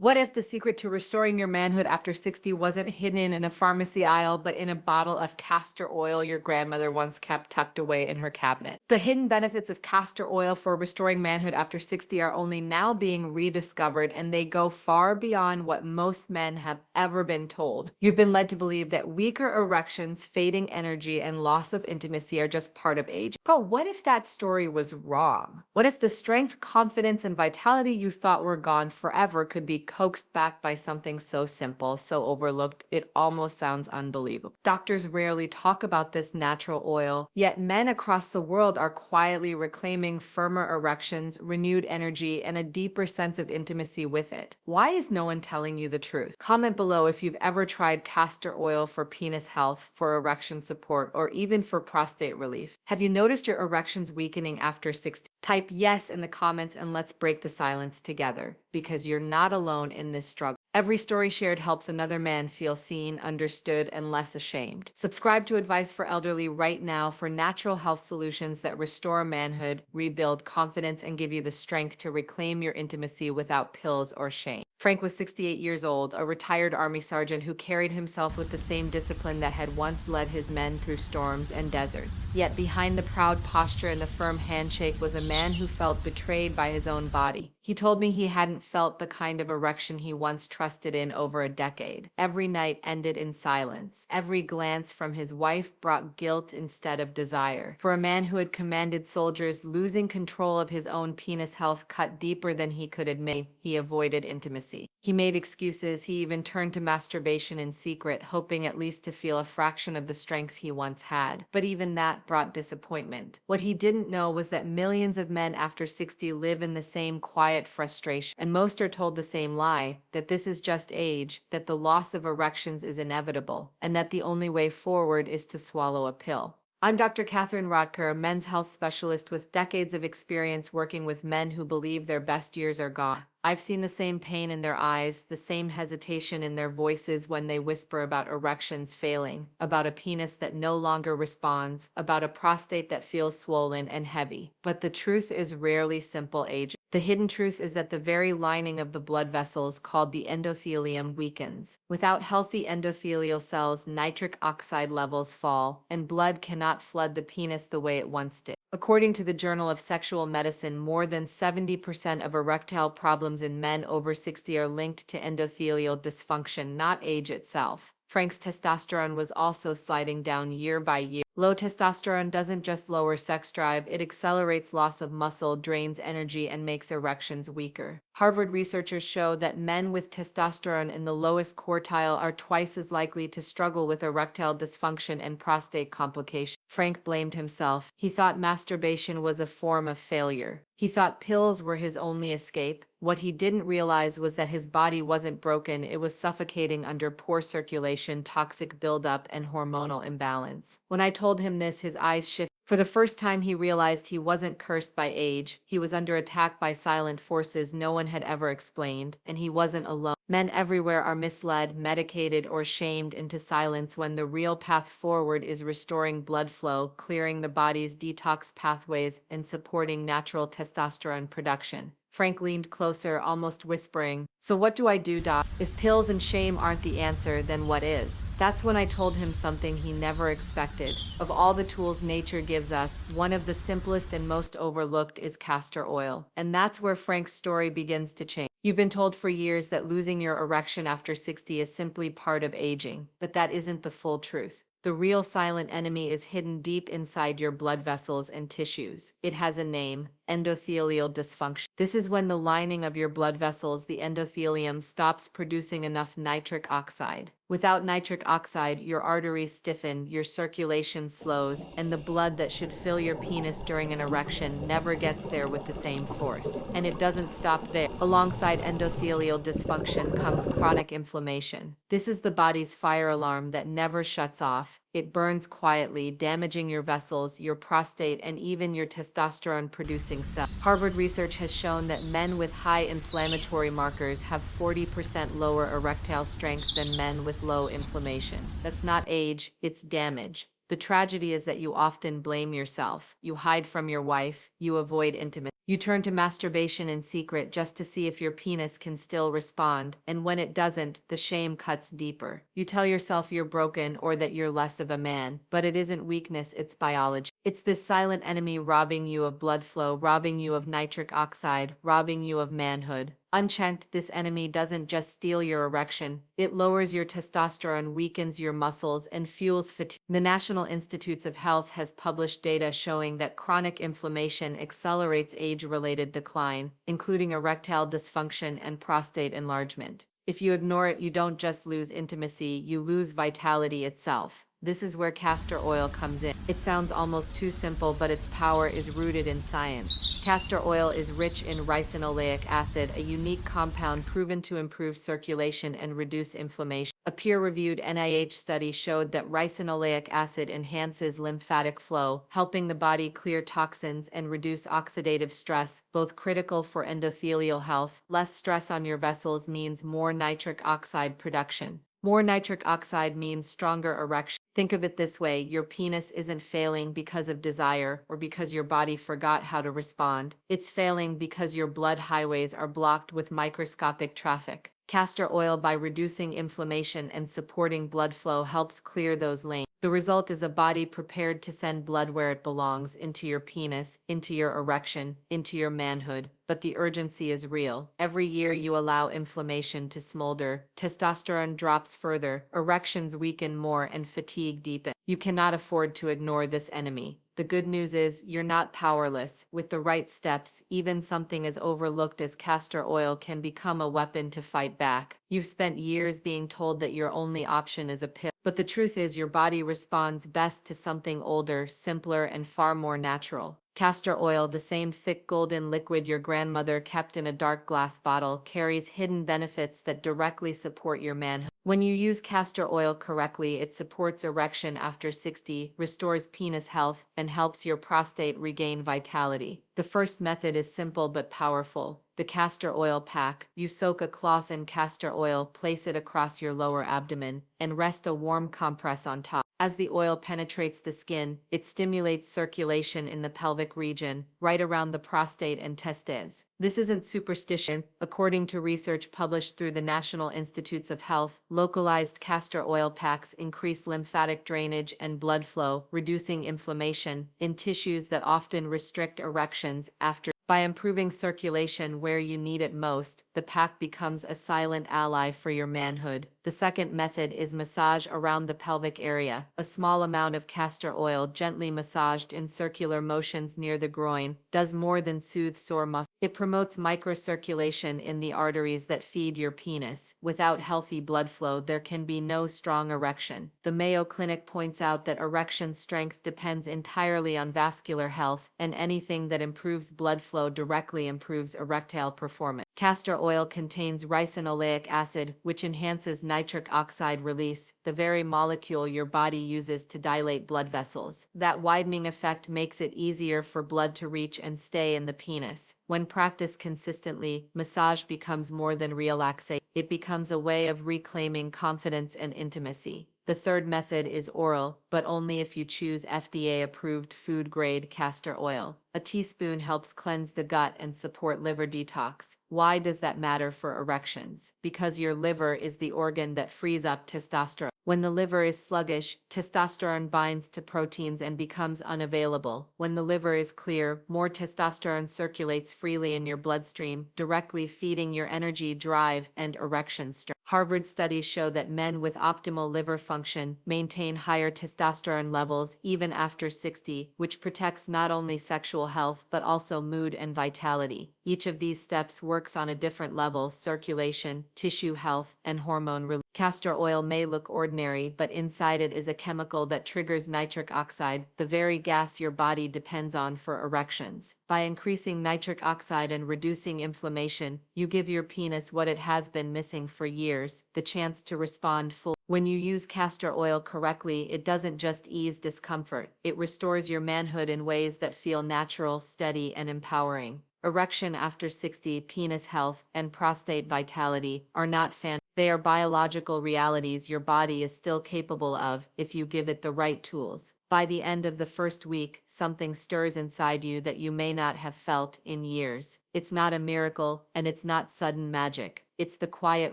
What if the secret to restoring your manhood after 60 wasn't hidden in a pharmacy aisle, but in a bottle of castor oil your grandmother once kept tucked away in her cabinet? The hidden benefits of castor oil for restoring manhood after 60 are only now being rediscovered, and they go far beyond what most men have ever been told. You've been led to believe that weaker erections, fading energy, and loss of intimacy are just part of age. But what if that story was wrong? What if the strength, confidence, and vitality you thought were gone forever could be coaxed back by something so simple, so overlooked, it almost sounds unbelievable? Doctors rarely talk about this natural oil, yet men across the world are quietly reclaiming firmer erections, renewed energy, and a deeper sense of intimacy with it. Why is no one telling you the truth? Comment below if you've ever tried castor oil for penis health, for erection support, or even for prostate relief. Have you noticed your erections weakening after 60? Type yes in the comments and let's break the silence together, because you're not alone in this struggle. Every story shared helps another man feel seen, understood, and less ashamed. Subscribe to Advice for Elderly right now for natural health solutions that restore manhood, rebuild confidence, and give you the strength to reclaim your intimacy without pills or shame. Frank was 68 years old, a retired Army sergeant who carried himself with the same discipline that had once led his men through storms and deserts. Yet behind the proud posture and the firm handshake was a man who felt betrayed by his own body. He told me he hadn't felt the kind of erection he once trusted in over a decade. Every night ended in silence. Every glance from his wife brought guilt instead of desire. For a man who had commanded soldiers, losing control of his own penis health cut deeper than he could admit. He avoided intimacy. He made excuses. He even turned to masturbation in secret, hoping at least to feel a fraction of the strength he once had. But even that brought disappointment. What he didn't know was that millions of men after 60 live in the same quiet frustration, and most are told the same lie, that this is just age, that the loss of erections is inevitable, and that the only way forward is to swallow a pill. I'm Dr. Catherine Rodker, a men's health specialist with decades of experience working with men who believe their best years are gone. I've seen the same pain in their eyes, the same hesitation in their voices when they whisper about erections failing, about a penis that no longer responds, about a prostate that feels swollen and heavy. But the truth is rarely simple, age. The hidden truth is that the very lining of the blood vessels, called the endothelium, weakens. Without healthy endothelial cells, nitric oxide levels fall, and blood cannot flood the penis the way it once did. According to the Journal of Sexual Medicine, more than 70% of erectile problems in men over 60 are linked to endothelial dysfunction, not age itself. Frank's testosterone was also sliding down year by year. Low testosterone doesn't just lower sex drive, it accelerates loss of muscle, drains energy, and makes erections weaker. Harvard researchers show that men with testosterone in the lowest quartile are twice as likely to struggle with erectile dysfunction and prostate complications. Frank blamed himself. He thought masturbation was a form of failure. He thought pills were his only escape. What he didn't realize was that his body wasn't broken, it was suffocating under poor circulation, toxic buildup, and hormonal imbalance. When I told him this, his eyes shifted. For the first time, he realized he wasn't cursed by age. He was under attack by silent forces no one had ever explained, and he wasn't alone. Men everywhere are misled, medicated, or shamed into silence when the real path forward is restoring blood flow, clearing the body's detox pathways, and supporting natural testosterone production. Frank leaned closer, almost whispering, "So what do I do, doc? If pills and shame aren't the answer, then what is?" That's when I told him something he never expected. Of all the tools nature gives us, one of the simplest and most overlooked is castor oil. And that's where Frank's story begins to change. You've been told for years that losing your erection after 60 is simply part of aging, but that isn't the full truth. The real silent enemy is hidden deep inside your blood vessels and tissues. It has a name: endothelial dysfunction. This is when the lining of your blood vessels, the endothelium, stops producing enough nitric oxide. Without nitric oxide, your arteries stiffen, your circulation slows, and the blood that should fill your penis during an erection never gets there with the same force. And it doesn't stop there. Alongside endothelial dysfunction comes chronic inflammation. This is the body's fire alarm that never shuts off. It burns quietly, damaging your vessels, your prostate, and even your testosterone-producing cells. Harvard research has shown that men with high inflammatory markers have 40% lower erectile strength than men with low inflammation. That's not age, it's damage. The tragedy is that you often blame yourself. You hide from your wife, you avoid intimacy. You turn to masturbation in secret just to see if your penis can still respond, and when it doesn't, the shame cuts deeper. You tell yourself you're broken or that you're less of a man, but it isn't weakness, it's biology. It's this silent enemy robbing you of blood flow, robbing you of nitric oxide, robbing you of manhood. Unchecked, this enemy doesn't just steal your erection, it lowers your testosterone, weakens your muscles, and fuels fatigue. The National Institutes of Health has published data showing that chronic inflammation accelerates age-related decline, including erectile dysfunction and prostate enlargement. If you ignore it, you don't just lose intimacy, you lose vitality itself. This is where castor oil comes in. It sounds almost too simple, but its power is rooted in science. Castor oil is rich in ricinoleic acid, a unique compound proven to improve circulation and reduce inflammation. A peer-reviewed NIH study showed that ricinoleic acid enhances lymphatic flow, helping the body clear toxins and reduce oxidative stress, both critical for endothelial health. Less stress on your vessels means more nitric oxide production. More nitric oxide means stronger erection. Think of it this way, your penis isn't failing because of desire or because your body forgot how to respond. It's failing because your blood highways are blocked with microscopic traffic. Castor oil, by reducing inflammation and supporting blood flow, helps clear those lanes. The result is a body prepared to send blood where it belongs, into your penis, into your erection, into your manhood. But the urgency is real. Every year you allow inflammation to smolder, testosterone drops further, erections weaken more, and fatigue deepens. You cannot afford to ignore this enemy. The good news is, you're not powerless. With the right steps, even something as overlooked as castor oil can become a weapon to fight back. You've spent years being told that your only option is a pill. But the truth is, your body responds best to something older, simpler, and far more natural. Castor oil, the same thick golden liquid your grandmother kept in a dark glass bottle, carries hidden benefits that directly support your manhood. When you use castor oil correctly, it supports erection after 60, restores penis health, and helps your prostate regain vitality. The first method is simple but powerful. The castor oil pack. You soak a cloth in castor oil, place it across your lower abdomen, and rest a warm compress on top. As the oil penetrates the skin, it stimulates circulation in the pelvic region, right around the prostate and testes. This isn't superstition. According to research published through the National Institutes of Health, localized castor oil packs increase lymphatic drainage and blood flow, reducing inflammation in tissues that often restrict erections after. By improving circulation where you need it most, the pack becomes a silent ally for your manhood. The second method is massage around the pelvic area. A small amount of castor oil, gently massaged in circular motions near the groin, does more than soothe sore muscles. It promotes microcirculation in the arteries that feed your penis. Without healthy blood flow, there can be no strong erection. The Mayo Clinic points out that erection strength depends entirely on vascular health, and anything that improves blood flow directly improves erectile performance. Castor oil contains ricinoleic acid, which enhances nitric oxide release, the very molecule your body uses to dilate blood vessels. That widening effect makes it easier for blood to reach and stay in the penis. When practiced consistently, massage becomes more than relaxation. It becomes a way of reclaiming confidence and intimacy. The third method is oral, but only if you choose FDA-approved food-grade castor oil. A teaspoon helps cleanse the gut and support liver detox. Why does that matter for erections? Because your liver is the organ that frees up testosterone. When the liver is sluggish, testosterone binds to proteins and becomes unavailable. When the liver is clear, more testosterone circulates freely in your bloodstream, directly feeding your energy, drive, and erection strength. Harvard studies show that men with optimal liver function maintain higher testosterone levels even after 60, which protects not only sexual health but also mood and vitality. Each of these steps works on a different level: circulation, tissue health, and hormone release. Castor oil may look ordinary, but inside it is a chemical that triggers nitric oxide, the very gas your body depends on for erections. By increasing nitric oxide and reducing inflammation, you give your penis what it has been missing for years: the chance to respond fully. When you use castor oil correctly, it doesn't just ease discomfort, it restores your manhood in ways that feel natural, steady, and empowering. Erection after 60, penis health, and prostate vitality are not fantasy. They are biological realities your body is still capable of if you give it the right tools. By the end of the first week, something stirs inside you that you may not have felt in years. It's not a miracle, and it's not sudden magic. It's the quiet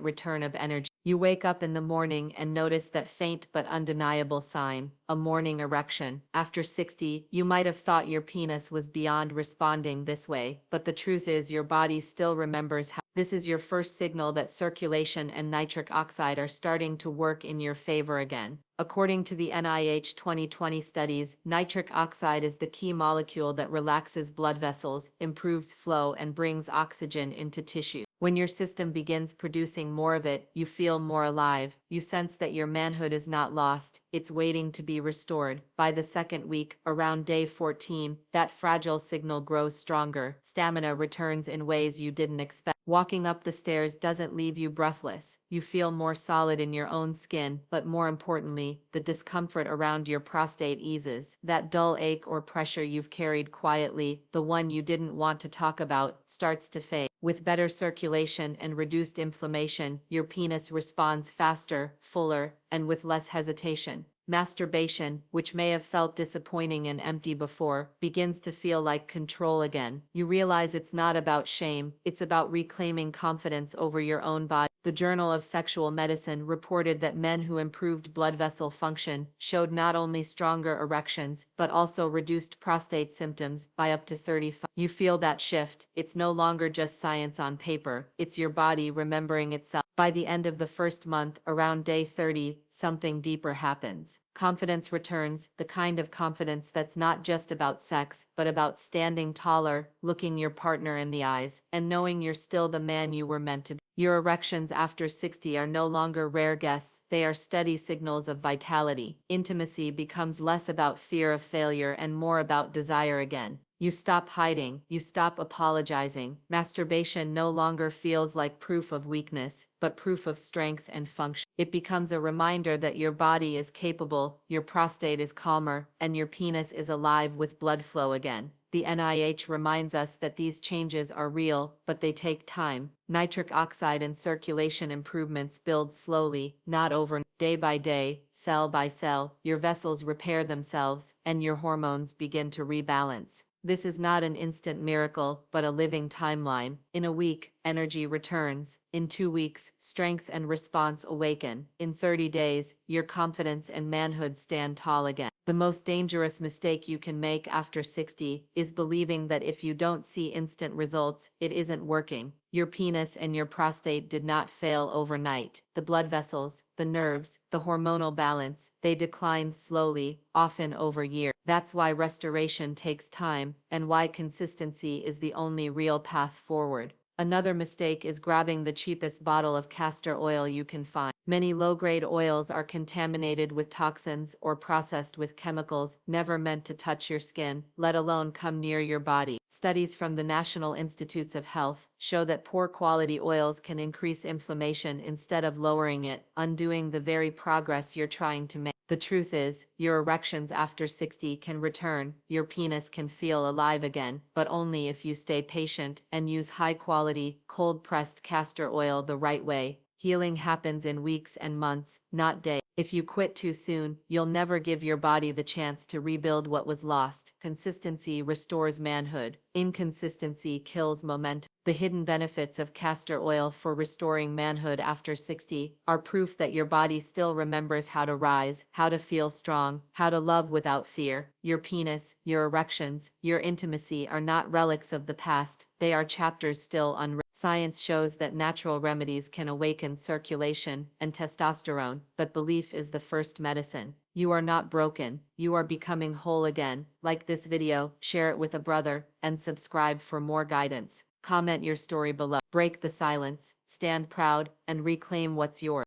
return of energy. You wake up in the morning and notice that faint but undeniable sign, a morning erection. After 60, you might have thought your penis was beyond responding this way, but the truth is your body still remembers how. This is your first signal that circulation and nitric oxide are starting to work in your favor again. According to the NIH 2020 studies, nitric oxide is the key molecule that relaxes blood vessels, improves flow, and brings oxygen into tissue. When your system begins producing more of it, you feel more alive. You sense that your manhood is not lost, it's waiting to be restored. By the second week, around day 14, that fragile signal grows stronger. Stamina returns in ways you didn't expect. Walking up the stairs doesn't leave you breathless. You feel more solid in your own skin, but more importantly, the discomfort around your prostate eases. That dull ache or pressure you've carried quietly, the one you didn't want to talk about, starts to fade. With better circulation and reduced inflammation, your penis responds faster, fuller, and with less hesitation. Masturbation, which may have felt disappointing and empty before, begins to feel like control again. You realize it's not about shame, it's about reclaiming confidence over your own body. The Journal of Sexual Medicine reported that men who improved blood vessel function showed not only stronger erections, but also reduced prostate symptoms by up to 35%. You feel that shift. It's no longer just science on paper, it's your body remembering itself. By the end of the first month, around day 30, something deeper happens. Confidence returns, the kind of confidence that's not just about sex, but about standing taller, looking your partner in the eyes, and knowing you're still the man you were meant to be. Your erections after 60 are no longer rare guests, they are steady signals of vitality. Intimacy becomes less about fear of failure and more about desire again. You stop hiding, you stop apologizing. Masturbation no longer feels like proof of weakness, but proof of strength and function. It becomes a reminder that your body is capable, your prostate is calmer, and your penis is alive with blood flow again. The NIH reminds us that these changes are real, but they take time. Nitric oxide and circulation improvements build slowly, not overnight. Day by day, cell by cell, your vessels repair themselves, and your hormones begin to rebalance. This is not an instant miracle, but a living timeline. In a week, energy returns. In 2 weeks, strength and response awaken. In 30 days, your confidence and manhood stand tall again. The most dangerous mistake you can make after 60 is believing that if you don't see instant results, it isn't working. Your penis and your prostate did not fail overnight. The blood vessels, the nerves, the hormonal balance, they decline slowly, often over years. That's why restoration takes time, and why consistency is the only real path forward. Another mistake is grabbing the cheapest bottle of castor oil you can find. Many low-grade oils are contaminated with toxins or processed with chemicals never meant to touch your skin, let alone come near your body. Studies from the National Institutes of Health show that poor quality oils can increase inflammation instead of lowering it, undoing the very progress you're trying to make. The truth is, your erections after 60 can return, your penis can feel alive again, but only if you stay patient and use high-quality, cold-pressed castor oil the right way. Healing happens in weeks and months, not days. If you quit too soon, you'll never give your body the chance to rebuild what was lost. Consistency restores manhood. Inconsistency kills momentum. The hidden benefits of castor oil for restoring manhood after 60 are proof that your body still remembers how to rise, how to feel strong, how to love without fear. Your penis, your erections, your intimacy are not relics of the past, they are chapters still unwritten. Science shows that natural remedies can awaken circulation and testosterone, but belief is the first medicine. You are not broken, you are becoming whole again. Like this video, share it with a brother, and subscribe for more guidance. Comment your story below. Break the silence, stand proud, and reclaim what's yours.